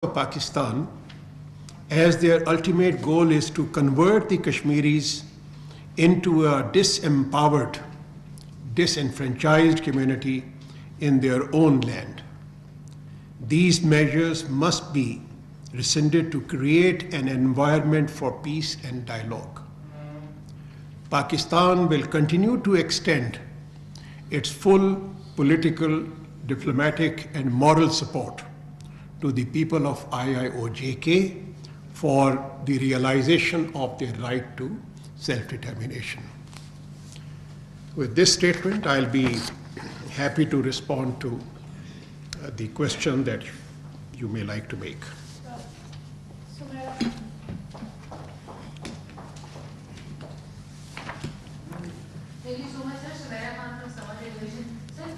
Pakistan, as their ultimate goal is to convert the Kashmiris into a disempowered, disenfranchised community in their own land. These measures must be rescinded to create an environment for peace and dialogue. Pakistan will continue to extend its full political, diplomatic, and moral support to the people of IIOJK for the realization of their right to self-determination. With this statement, I'll be happy to respond to the question that you may like to make. Thank you so much, sir. Sumera Khan from Summer Television. Sir,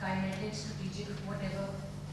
Kinetic, strategic, whatever,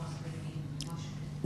possibility?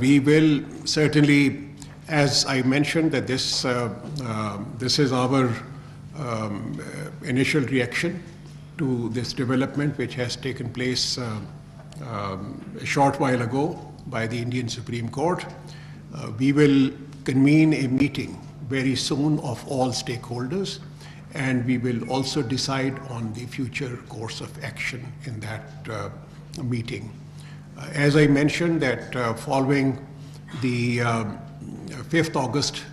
we will certainly, as I mentioned, that this is our initial reaction to this development, which has taken place a short while ago by the Indian Supreme Court. We will convene a meeting very soon of all stakeholders, and we will also decide on the future course of action in that meeting. As I mentioned, that following the 5th August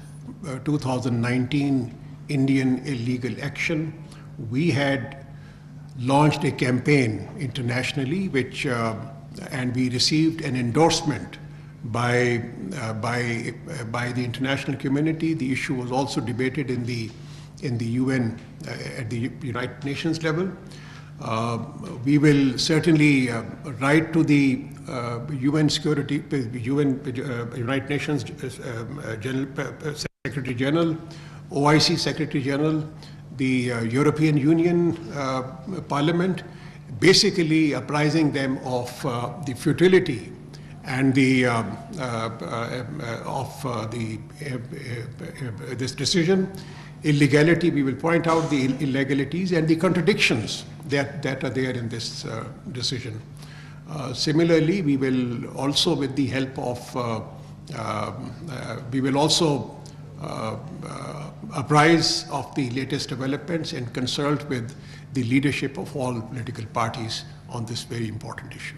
2019 Indian illegal action, we had launched a campaign internationally, which and we received an endorsement by the international community. The issue was also debated in the UN at the United Nations level. We will certainly write to the United Nations Secretary General, OIC Secretary General, the European Union Parliament, basically apprising them of the futility and this decision, illegality. We will point out the illegalities and the contradictions that are there in this decision. Similarly, we will also, with the help of, we will also apprise of the latest developments and consult with the leadership of all political parties on this very important issue.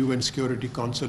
UN Security Council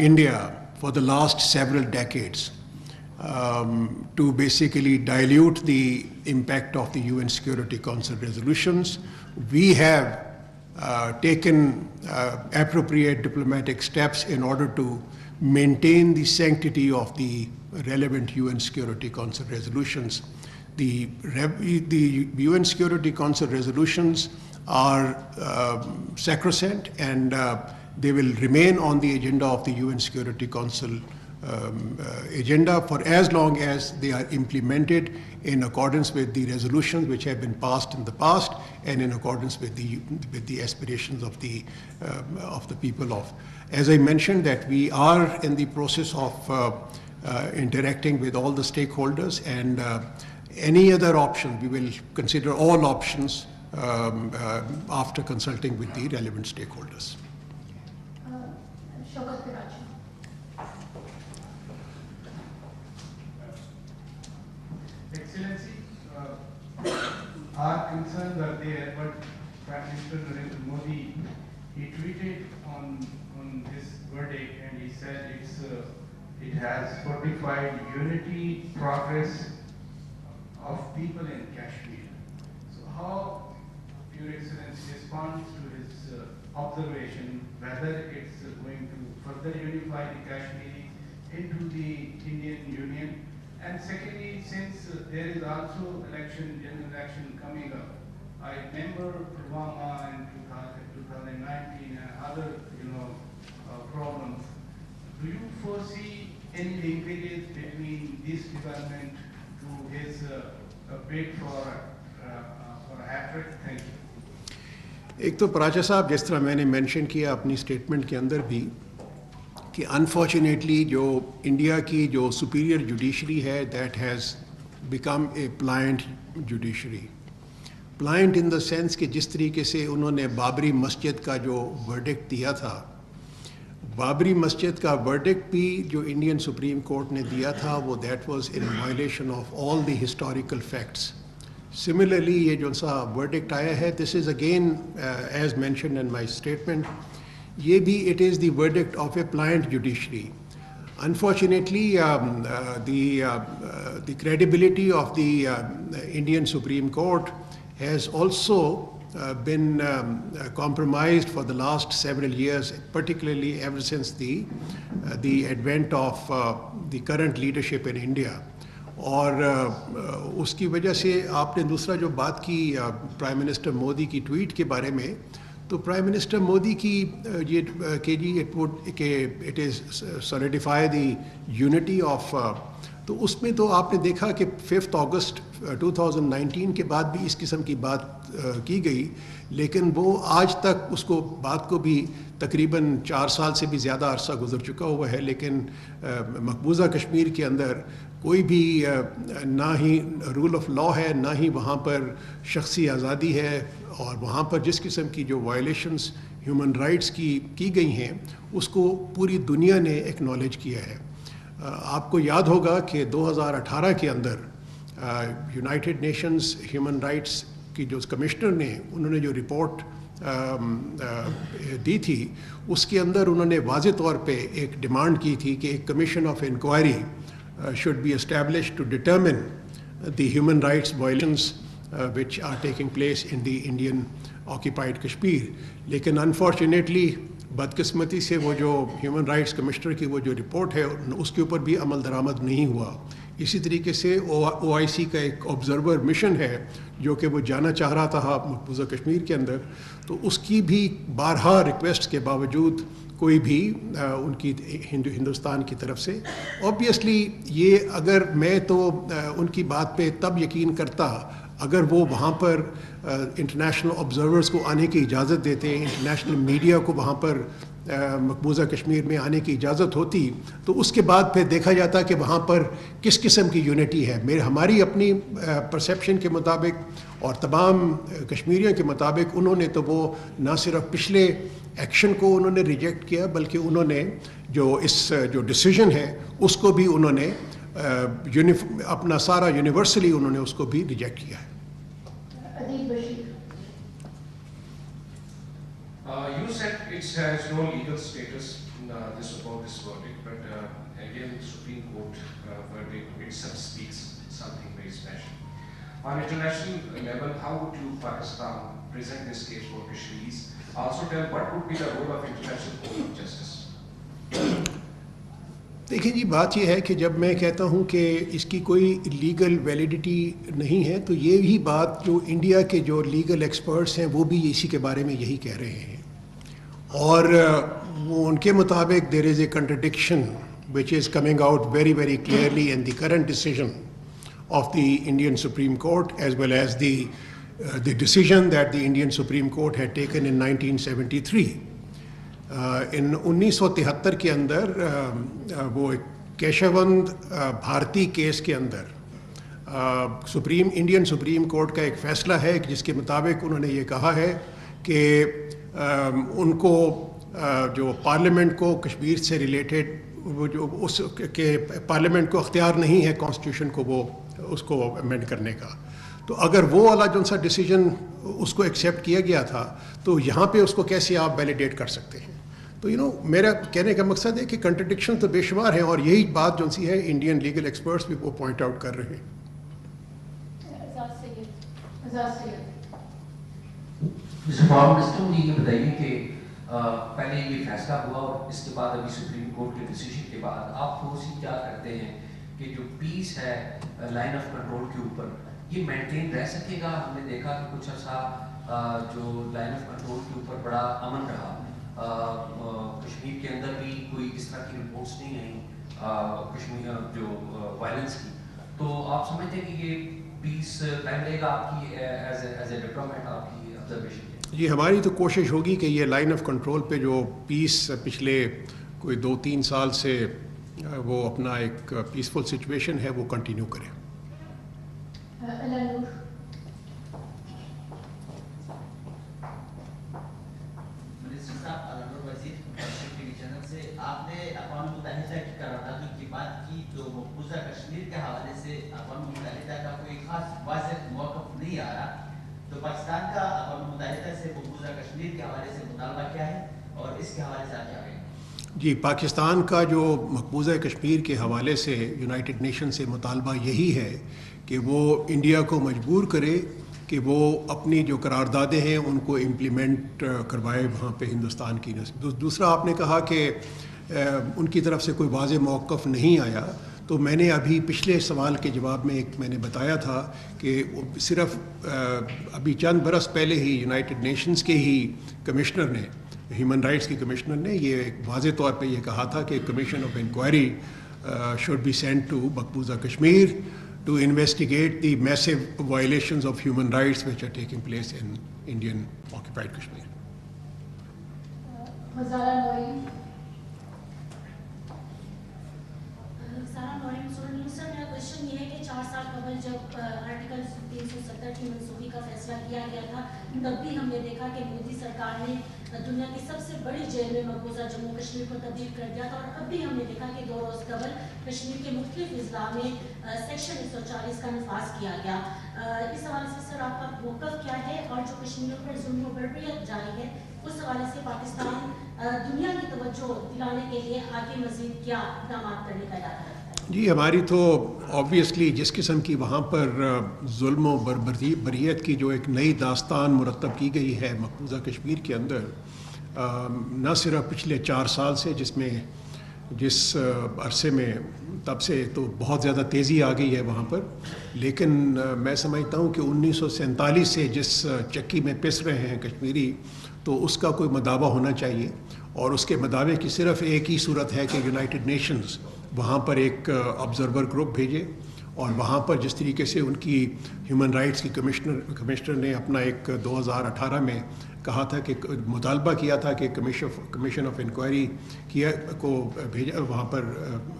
India for the last several decades to basically dilute the impact of the UN Security Council resolutions, we have taken appropriate diplomatic steps in order to maintain the sanctity of the relevant UN Security Council resolutions. The UN Security Council resolutions are sacrosanct, and they will remain on the agenda of the UN Security Council agenda for as long as they are implemented in accordance with the resolutions which have been passed in the past and in accordance with the aspirations of the people of. As I mentioned, that we are in the process of interacting with all the stakeholders, and any other option, we will consider all options after consulting with the relevant stakeholders. Excellency, our concerns are there, but Prime Minister Narendra Modi, he tweeted on this verdict, and he said it has fortified unity, progress of people in Kashmir. So how Your Excellency responds to his observation, whether it's going to further unify the Kashmiris into the Indian Union, And secondly, since there is also general election coming up, I remember Pulwama in 2019 and other, problems. Do you foresee any linkages between this development to his bid for a hat-trick? Thank you. ایک تو پراچا صاحب جس طرح میں نے mention کیا اپنی statement کے اندر بھی کہ انفارچونیٹلی جو انڈیا کی جو سپیریئر جوڈیشری ہے that has become a pliant judiciary. Pliant in the sense کہ جس طریقے سے انہوں نے بابری مسجد کا جو ورڈکٹ دیا تھا, بابری مسجد کا ورڈکٹ بھی جو انڈین سپریم کورٹ نے دیا تھا وہ that was in violation of all the historical facts. Similarly یہ جو سا ورڈکٹ آیا ہے this is again as mentioned in my statement, یہ بھی it is the verdict of a pliant judiciary. Unfortunately, the credibility of the Indian Supreme Court has also been compromised for the last several years, particularly ever since the advent of the current leadership in India. اور اس کی وجہ سے آپ نے دوسرا جو بات کی پرائم منسٹر مودی کی ٹویٹ کے بارے میں, تو پرائم منسٹر مودی کی یہ کہ جی it is solidify the unity of, تو اس میں تو آپ نے دیکھا کہ 5 اگست 2019 کے بعد بھی اس قسم کی بات کی گئی, لیکن وہ آج تک اس کو بات کو بھی تقریباً 4 سال سے بھی زیادہ عرصہ گزر چکا ہوا ہے, لیکن مقبوضہ کشمیر کے اندر کوئی بھی نہ ہی رول آف لا ہے, نہ ہی وہاں پر شخصی آزادی ہے, اور وہاں پر جس قسم کی جو وائلیشنز ہیومن رائٹس کی گئی ہیں اس کو پوری دنیا نے ایکنالج کیا ہے. آپ کو یاد ہوگا کہ 2018 کے اندر یونائٹڈ نیشنز ہیومن رائٹس کی جو کمشنر نے انہوں نے جو رپورٹ دی تھی اس کے اندر انہوں نے واضح طور پہ ایک ڈیمانڈ کی تھی کہ ایک commission of inquiry should be established to determine the human rights violations which are taking place in the Indian occupied Kashmir. لیکن unfortunately بدقسمتی سے وہ جو ہیومن رائٹس کمشنر کی وہ جو رپورٹ ہے اس کے اوپر بھی عمل درآمد نہیں ہوا. اسی طریقے سے OIC کا ایک آبزرور مشن ہے جو کہ وہ جانا چاہ رہا تھا مقبوضہ کشمیر کے اندر, تو اس کی بھی بارہا ریکویسٹ کے باوجود کوئی بھی ان کی ہندوستان کی طرف سے. آبویسلی یہ اگر میں تو ان کی بات پہ تب یقین کرتا اگر وہ وہاں پر انٹرنیشنل آبزرورز کو آنے کی اجازت دیتے, انٹرنیشنل میڈیا کو وہاں پر مقبوضہ کشمیر میں آنے کی اجازت ہوتی, تو اس کے بعد پھر دیکھا جاتا کہ وہاں پر کس قسم کی یونٹی ہے. ہماری اپنی پرسیپشن کے مطابق اور تمام کشمیریوں کے مطابق انہوں نے تو وہ نہ صرف پچھلے ایکشن کو انہوں نے ریجیکٹ کیا بلکہ انہوں نے جو ڈیسیژن ہے اس کو بھی انہوں نے اپنا سارا یونیورسلی انہوں نے اس کو بھی ریجیکٹ کیا ہے. You said it has no legal status, this verdict, but Indian Supreme Court verdict itself speaks something very special. On international level, how would you, Pakistan, present this case for Kashmiris? Also tell what would be the role of International Court of Justice? دیکھیں جی, بات یہ ہے کہ جب میں کہتا ہوں کہ اس کی کوئی لیگل ویلیڈیٹی نہیں ہے تو یہی بات جو انڈیا کے جو لیگل ایکسپرٹس ہیں وہ بھی اسی کے بارے میں یہی کہہ رہے ہیں, اور وہ ان کے مطابق there is a contradiction which is coming out very very clearly in the current decision of the Indian Supreme Court as well as the decision that the Indian Supreme Court had taken in 1973. ان 1973 کے اندر وہ کیشوند بھارتی case کے اندر Indian supreme court کا ایک فیصلہ ہے جس کے مطابق انہوں نے یہ کہا ہے کہ ان کو جو پارلیمنٹ کو کشمیر سے ریلیٹڈ وہ جو اس کے پارلیمنٹ کو اختیار نہیں ہے کانسٹیٹیوشن کو وہ اس کو امینڈ کرنے کا. تو اگر وہ والا جو سا ڈیسیجن اس کو ایکسیپٹ کیا گیا تھا تو یہاں پہ اس کو کیسے آپ ویلیڈیٹ کر سکتے ہیں. تو میرا کہنے کا مقصد ہے کہ کنٹرڈکشن تو بے شمار ہیں, اور یہی بات جو سی ہے انڈین لیگل ایکسپرٹس بھی وہ پوائنٹ آؤٹ کر رہے ہیں. مجھے یہ بتائیے کہ پہلے یہ فیصلہ ہوا اور اس کے بعد ابھی سپریم کورٹ کے ڈیسیژن کے بعد آپ فورسی کیا کرتے ہیں کہ جو پیس ہے لائن آف کنٹرول کے اوپر یہ مینٹین رہ سکے گا؟ ہم نے دیکھا کہ کچھ عرصہ جو لائن آف کنٹرول کے اوپر بڑا امن رہا، کشمیر کے اندر بھی کوئی اس طرح کی رپورٹس نہیں آئیں کشمیر جو وائلنس کی، تو آپ سمجھتے ہیں کہ یہ پیس قائم رہے گا؟ آپ کی ایز اے ڈپلومیٹ آپ کی آبزرویشن؟ جی ہماری تو کوشش ہوگی کہ یہ لائن آف کنٹرول پہ جو پیس پچھلے کوئی 2-3 سال سے وہ اپنا ایک پیسفل سچویشن ہے وہ کنٹینیو کرے. آپ نے اقوام متحدہ کی قراردادوں کی بات کی تو مقبوضہ کشمیر کے حوالے سے اقوام متحدہ کا کوئی خاص واضح موقف نہیں آ رہا، تو پاکستان کا اقوام متحدہ سے مقبوضہ کشمیر کے حوالے سے مطالبہ کیا ہے اور اس کے حوالے سے آپ کیا کہیں گے؟ جی پاکستان کا جو مقبوضہ کشمیر کے حوالے سے یونائٹڈ نیشن سے مطالبہ یہی ہے کہ وہ انڈیا کو مجبور کرے کہ وہ اپنی جو قراردادیں ہیں ان کو امپلیمنٹ کروائے وہاں پہ ہندوستان کی. دوسرا آپ نے کہا کہ ان کی طرف سے کوئی واضح موقف نہیں آیا، تو میں نے ابھی پچھلے سوال کے جواب میں میں نے بتایا تھا کہ صرف ابھی چند برس پہلے ہی یونائٹڈ نیشنز کے ہی کمشنر نے، ہیومن رائٹس کے کمشنر نے یہ ایک واضح طور پہ یہ کہا تھا کہ commission of inquiry should be sent to مقبوضہ Kashmir to investigate the massive violations of human rights which are taking place in Indian occupied Kashmir. سر میرا کوشچن یہ ہے کہ 4 سال قبل جب آرٹیکل 370 کی منسوخی کا فیصلہ کیا گیا تھا تب بھی ہم نے دیکھا کہ مودی سرکار نے دنیا کی سب سے بڑی جیل میں مقبوضہ جموں کشمیر کو تبدیل کر دیا تھا، اور اب بھی ہم نے دیکھا کہ 2 روز قبل کشمیر کے مختلف اضلاع میں سیکشن 140 کا نفاذ کیا گیا. اس حوالے سے سر آپ کا موقف کیا ہے، اور جو کشمیریوں پر ظلم و بربریت جاری ہے اس حوالے سے پاکستان دنیا کی توجہ دلانے کے لیے آگے مزید کیا اقدامات کرنے کا ارادہ رکھتا ہے؟ جی ہماری تو آبویسلی جس قسم کی وہاں پر ظلم و بربریت کی جو ایک نئی داستان مرتب کی گئی ہے مقبوضہ کشمیر کے اندر، نہ صرف پچھلے 4 سال سے جس عرصے میں تب سے تو بہت زیادہ تیزی آ گئی ہے وہاں پر، لیکن میں سمجھتا ہوں کہ 1947 سے جس چکی میں پس رہے ہیں کشمیری، تو اس کا کوئی مداوع ہونا چاہیے، اور اس کے مداوع کی صرف ایک ہی صورت ہے کہ یونائٹڈ نیشنز وہاں پر ایک آبزرور گروپ بھیجے، اور وہاں پر جس طریقے سے ان کی ہیومن رائٹس کی کمشنر نے اپنا ایک 2018 میں کہا تھا کہ مطالبہ کیا تھا کہ کمیشن آف انکوائری کو بھیجا، وہاں پر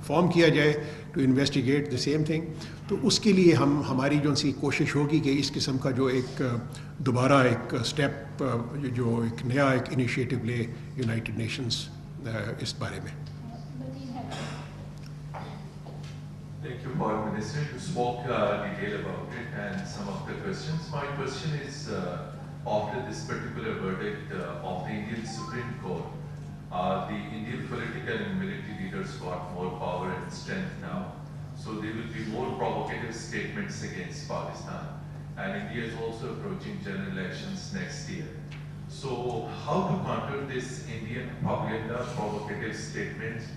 فارم کیا جائے to investigate the same thing. تو اس کے لیے ہماری جو سی کوشش ہوگی کہ اس قسم کا جو ایک دوبارہ ایک اسٹیپ، جو ایک نیا ایک انیشیٹو لے یونائٹڈ نیشنز اس بارے میں. Thank you, Foreign Minister. You spoke detail about it and some of the questions. My question is, after this particular verdict of the Indian Supreme Court, the Indian political and military leaders got more power and strength now. So there will be more provocative statements against Pakistan. And India is also approaching general elections next year. So how to counter this Indian propaganda, provocative statements?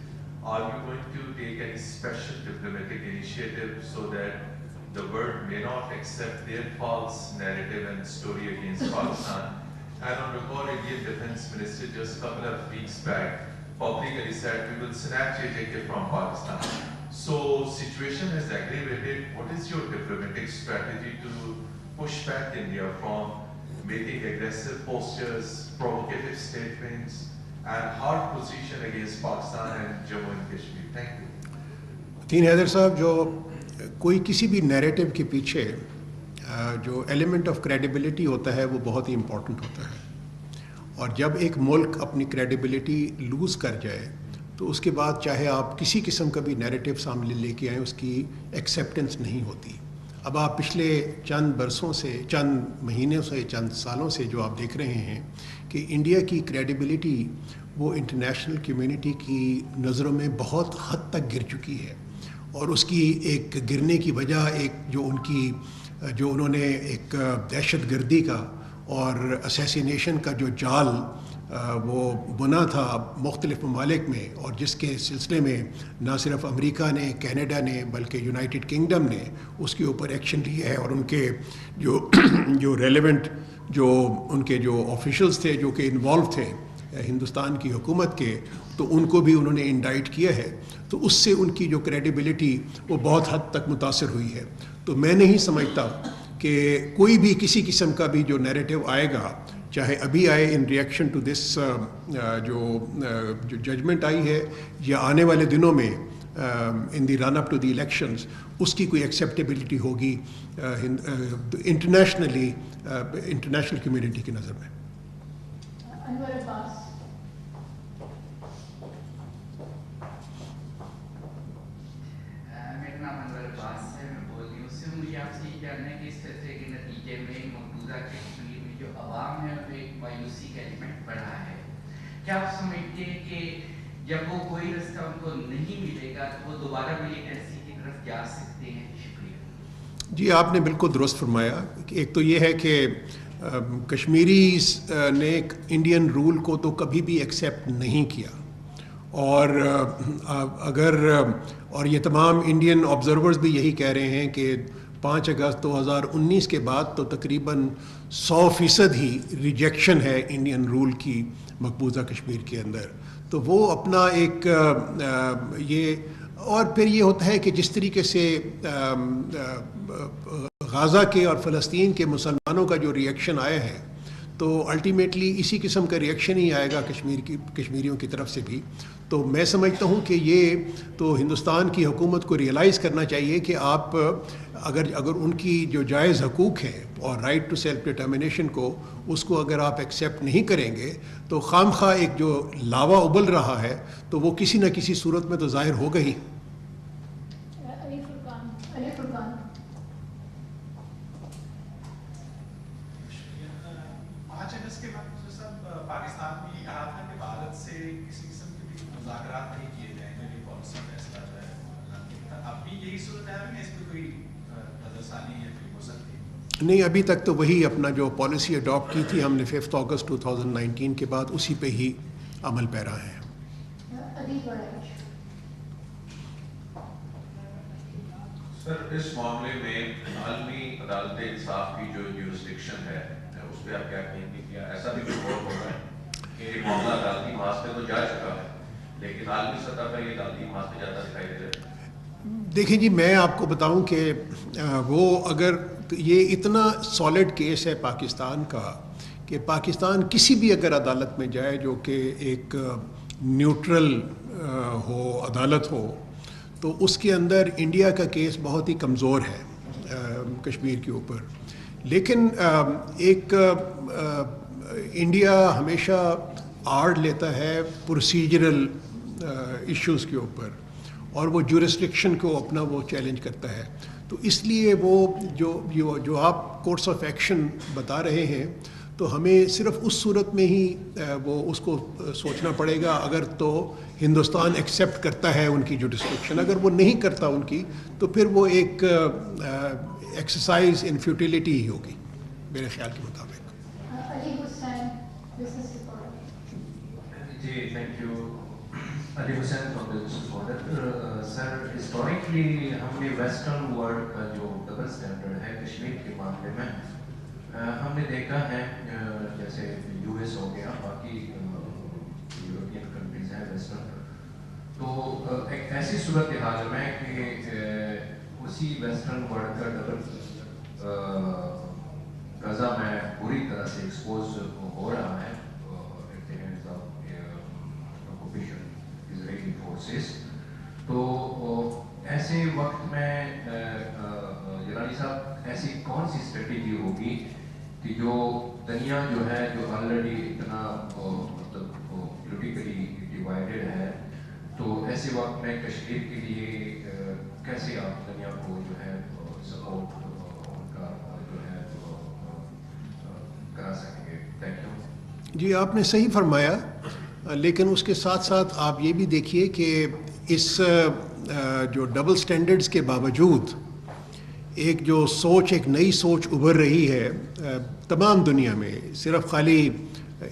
Are you going to take any special diplomatic initiative so that the world may not accept their false narrative and story against Pakistan? And on record, Indian Defense Minister just a couple of weeks back publicly said we will snatch JK from Pakistan. So situation has aggravated. What is your diplomatic strategy to push back India from making aggressive postures, provocative statements, and hard position against Pakistan and Jammu and Kashmir? Thank you. تین حیدر صاحب، جو کوئی کسی بھی narrative کے پیچھے جو element of credibility ہوتا ہے وہ بہت ہی امپورٹنٹ ہوتا ہے، اور جب ایک ملک اپنی کریڈیبلٹی لوز کر جائے تو اس کے بعد چاہے آپ کسی قسم کا بھی نیریٹو سامنے لے کے آئیں، اس کی ایکسیپٹنس نہیں ہوتی. اب آپ پچھلے چند برسوں سے، چند مہینوں سے، چند سالوں سے جو آپ دیکھ رہے ہیں کہ انڈیا کی کریڈیبلٹی وہ انٹرنیشنل کمیونٹی کی نظروں میں بہت حد تک گر چکی ہے، اور اس کی ایک گرنے کی وجہ ایک جو انہوں نے ایک دہشت گردی کا اور اسیسینیشن کا جو جال وہ بنا تھا مختلف ممالک میں، اور جس کے سلسلے میں نہ صرف امریکہ نے، کینیڈا نے، بلکہ یونائٹڈ کنگڈم نے اس کے اوپر ایکشن لیا ہے، اور ان کے جو ریلیونٹ جو ان کے جو آفیشلز تھے جو کہ انوالو تھے ہندوستان کی حکومت کے، تو ان کو بھی انہوں نے انڈائٹ کیا ہے. تو اس سے ان کی جو کریڈیبلٹی وہ بہت حد تک متاثر ہوئی ہے. تو میں نہیں سمجھتا کہ کوئی بھی کسی قسم کا بھی جو نیریٹو آئے گا، چاہے ابھی آئے ان ریئیکشن ٹو دس جو ججمنٹ آئی ہے، یا آنے والے دنوں میں ان دی رن اپ ٹو دی الیکشنز، اس کی کوئی ایکسیپٹیبلٹی ہوگی انٹرنیشنلی، انٹرنیشنل کمیونٹی کی نظر میں. انور عباس. میرا نام انور عباس ہے، میں بول رہی ہوں. اس سے مجھے آپ سے یہ جاننا ہے کہ اس فیصلے کے نتیجے میں مقبوضہ کشمیر میں جو عوام ہے ان میں ایک مایوسی کا ایلیمنٹ بڑھا ہے. کیا آپ سمجھتے ہیں کہ جب وہ کوئی رستہ ان کو نہیں ملے گا تو وہ دوبارہ ملیٹنسی کی طرف جا سکتے ہیں؟ شکریہ. جی آپ نے بالکل درست فرمایا. ایک تو یہ ہے کہ کشمیری نے انڈین رول کو تو کبھی بھی ایکسیپٹ نہیں کیا، اور اگر اور یہ تمام انڈین آبزرورز بھی یہی کہہ رہے ہیں کہ 5 اگست 2019 کے بعد تو تقریباً 100% ہی ریجیکشن ہے انڈین رول کی مقبوضہ کشمیر کے اندر. تو وہ اپنا ایک یہ، اور پھر یہ ہوتا ہے کہ جس طریقے سے غزہ کے اور فلسطین کے مسلمانوں کا جو ریئیکشن آیا ہے، تو الٹیمیٹلی اسی قسم کا ریئیکشن ہی آئے گا کشمیریوں کی طرف سے بھی. تو میں سمجھتا ہوں کہ یہ تو ہندوستان کی حکومت کو ریئلائز کرنا چاہیے کہ آپ اگر ان کی جو جائز حقوق ہیں اور رائٹ ٹو سیلف ڈٹرمنیشن کو، اس کو اگر آپ ایکسیپٹ نہیں کریں گے تو خام خواہ ایک جو لاوا ابل رہا ہے تو وہ کسی نہ کسی صورت میں تو ظاہر ہوگا ہی. علی فرقان. 5 اگست کے بعد سب پاکستان بھی کہا تھا کہ بھارت سے کسی قسم کے بھی مذاکرات نہیں کیے جائیں گے، یہ پالیسی فیصلہ جو ہے. اب بھی یہی صورت ہے کہ اس پہ کوئی نظر ثانی ہے ہو سکتی ہے؟ نہیں، ابھی تک تو وہی اپنا جو پالیسی اڈاپٹ کی تھی ہم نے 5 اگست 2019 کے بعد، اسی پہ ہی عمل پیرا ہے. سر اس معاملے میں عالمی عدالت انصاف کی جو جیورسڈکشن ہے اس پہ آپ کیا کہیں گے؟ کیا ایسا بھی کوئی غور ہوگا کہ معاملہ عدالتی محاذ پہ تو جا چکا ہے لیکن عالمی سطح پر یہ عدالتی محاذ پہ جاتا دکھائی دے رہا ہے؟ دیکھیں جی، میں آپ کو بتاؤں کہ وہ اگر یہ اتنا سالڈ کیس ہے پاکستان کا کہ پاکستان کسی بھی اگر عدالت میں جائے جو کہ ایک نیوٹرل ہو عدالت ہو، تو اس کے اندر انڈیا کا کیس بہت ہی کمزور ہے کشمیر کے اوپر. لیکن ایک انڈیا ہمیشہ آڑ لیتا ہے پروسیجرل ایشوز کے اوپر، اور وہ جورسڈکشن کو اپنا وہ چیلنج کرتا ہے. تو اس لیے وہ جو آپ کورس آف ایکشن بتا رہے ہیں، تو ہمیں صرف اس صورت میں ہی وہ اس کو سوچنا پڑے گا اگر تو ہندوستان ایکسیپٹ کرتا ہے ان کی جو ڈسٹرکشن. اگر وہ نہیں کرتا ان کی، تو پھر وہ ایک ایکسرسائز ان فیوٹیلیٹی ہی ہوگی میرے خیال کے مطابق. جی thank you. Ali Hussain from business reporter. Sir historically ہم نے ویسٹرن ورلڈ کا جو ڈبل اسٹینڈرڈ ہے کشمیر کے معاملے میں ہم نے دیکھا ہے، جیسے یو ایس ہو گیا، باقی یورپین کنٹریز ہیں ویسٹرن، تو ایک ایسی صورتحال میں کہ اسی ویسٹرن ورلڈ کا ڈبل غزہ میں پوری طرح سے ایکسپوز ہو رہا ہے at the hands of occupation Israeli forces. تو ایسے وقت میں جلانی صاحب ایسی کون سی اسٹریٹجی ہوگی کہ جو دنیا جو ہے جو آلریڈی اتنا مطلب پولیٹیکلی ڈیوائڈیڈ ہے، تو ایسے وقت میں کشمیر کے لیے کیسے آپ دنیا کو جو ہے سپورٹ ان کا جو ہے کرا سکیں گے؟ Thank you. جی آپ نے صحیح فرمایا، لیکن اس کے ساتھ ساتھ آپ یہ بھی دیکھیے کہ اس جو ڈبل سٹینڈرڈز کے باوجود ایک جو سوچ، ایک نئی سوچ ابھر رہی ہے تمام دنیا میں. صرف خالی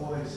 OIC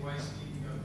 OIC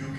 UK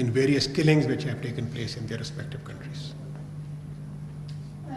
in various killings which have taken place in their respective countries.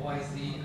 OIC,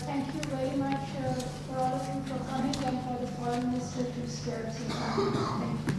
Thank you very much for all of you for coming and for the Foreign Minister to spare some time. Thank you.